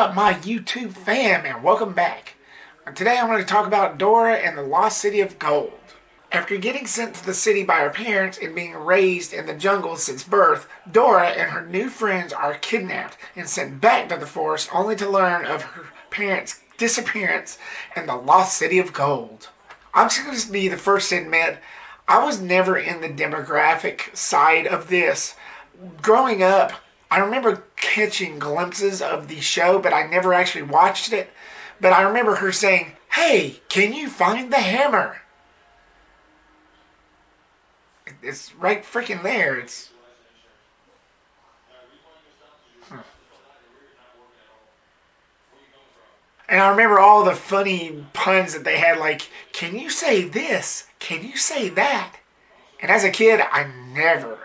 up, my YouTube fam, and welcome back. Today I'm going to talk about Dora and the Lost City of Gold. After getting sent to the city by her parents and being raised in the jungle since birth, Dora and her new friends are kidnapped and sent back to the forest only to learn of her parents' disappearance in the Lost City of Gold. I'm just going to be the first to admit, I was never in the demographic side of this. Growing up, I remember catching glimpses of the show, but I never actually watched it. But I remember her saying, "Hey, can you find the hammer?" It's right freaking there. And I remember all the funny puns that they had, like, "Can you say this? Can you say that?" And as a kid, I never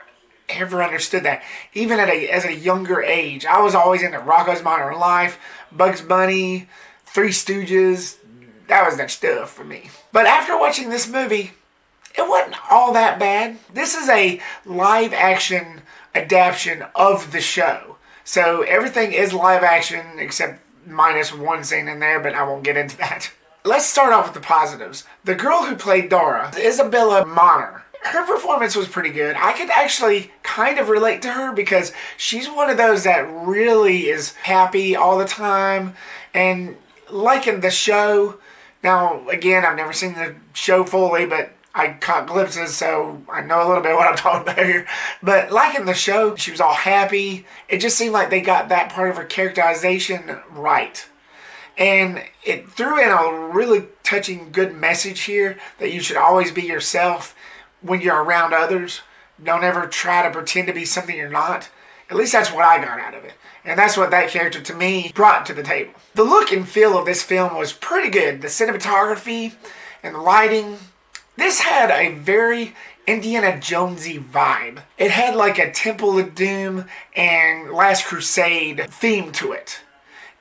ever understood that. Even as a younger age, I was always into Rocko's Modern Life, Bugs Bunny, Three Stooges. That was that stuff for me. But after watching this movie, it wasn't all that bad. This is a live action adaptation of the show. So everything is live action except minus one scene in there, but I won't get into that. Let's start off with the positives. The girl who played Dora, Isabela Moner, her performance was pretty good. I could actually kind of relate to her because she's one of those that really is happy all the time and liking the show. Now, again, I've never seen the show fully, but I caught glimpses, so I know a little bit what I'm talking about here. But liking the show, she was all happy. It just seemed like they got that part of her characterization right. And it threw in a really touching, good message here that you should always be yourself when you're around others. Don't ever try to pretend to be something you're not. At least that's what I got out of it. And that's what that character, to me, brought to the table. The look and feel of this film was pretty good. The cinematography and the lighting. This had a very Indiana Jonesy vibe. It had like a Temple of Doom and Last Crusade theme to it.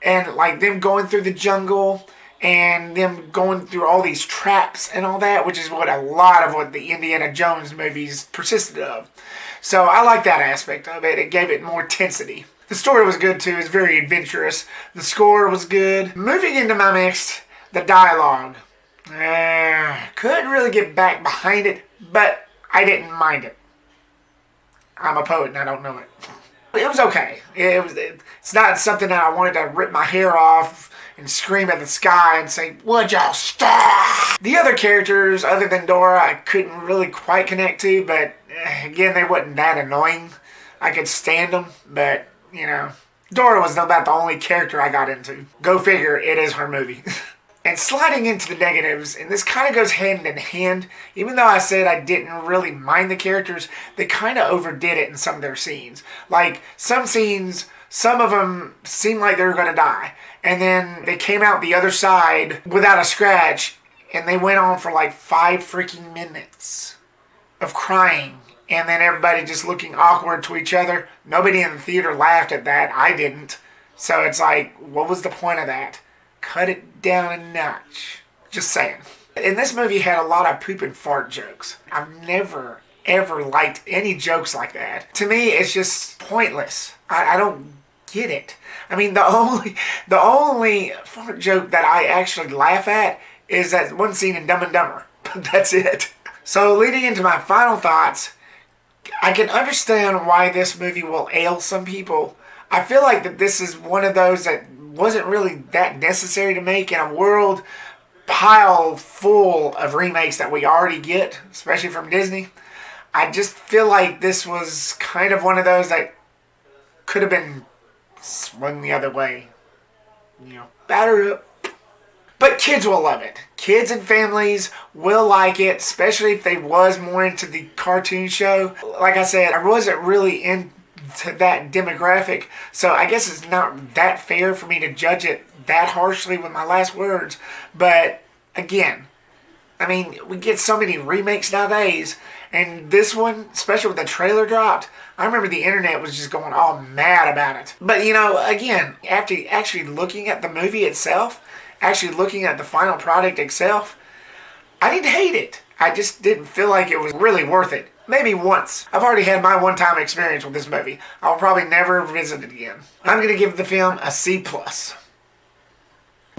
And like them going through the jungle and them going through all these traps and all that, which is what a lot of what the Indiana Jones movies persisted of. So I like that aspect of it. It gave it more intensity. The story was good too. It's very adventurous. The score was good. Moving into my next, the dialogue. Couldn't really get back behind it, but I didn't mind it. I'm a poet and I don't know it. It was okay. It's not something that I wanted to rip my hair off and scream at the sky and say, "Would y'all stop?" The other characters, other than Dora, I couldn't really quite connect to, but again, they wasn't that annoying. I could stand them, but, you know, Dora was about the only character I got into. Go figure, it is her movie. And sliding into the negatives, and this kind of goes hand in hand, even though I said I didn't really mind the characters, they kind of overdid it in some of their scenes. Like, some scenes, some of them seemed like they were going to die. And then they came out the other side without a scratch, and they went on for like 5 freaking minutes of crying. And then everybody just looking awkward to each other. Nobody in the theater laughed at that. I didn't. So it's like, what was the point of that? Cut it down a notch. Just saying. And this movie had a lot of poop and fart jokes. I've never, ever liked any jokes like that. To me, it's just pointless. I don't get it. I mean, the only fart joke that I actually laugh at is that one scene in Dumb and Dumber. But that's it. So leading into my final thoughts, I can understand why this movie will ail some people. I feel like that this is one of those that wasn't really that necessary to make in a world pile full of remakes that we already get, especially from Disney. I just feel like this was kind of one of those that could have been swung the other way. You know, batter up. But kids will love it. Kids and families will like it, especially if they was more into the cartoon show. Like I said, I wasn't really into that demographic, so I guess it's not that fair for me to judge it that harshly with my last words. But again, I mean, we get so many remakes nowadays, and this one, especially with the trailer dropped, I remember the internet was just going all mad about it. But you know, again, after actually looking at the movie itself, actually looking at the final product itself, I didn't hate it. I just didn't feel like it was really worth it. Maybe once. I've already had my one-time experience with this movie. I'll probably never visit it again. I'm going to give the film a C+.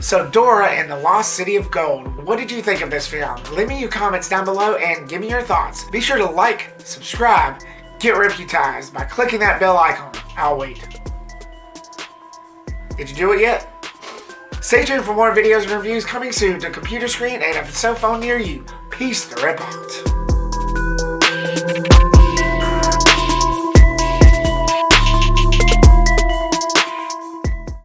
So Dora and the Lost City of Gold. What did you think of this film? Leave me your comments down below and give me your thoughts. Be sure to like, subscribe, get reputized by clicking that bell icon. I'll wait. Did you do it yet? Stay tuned for more videos and reviews coming soon to computer screen and if it's so phone near you. Peace the rip out.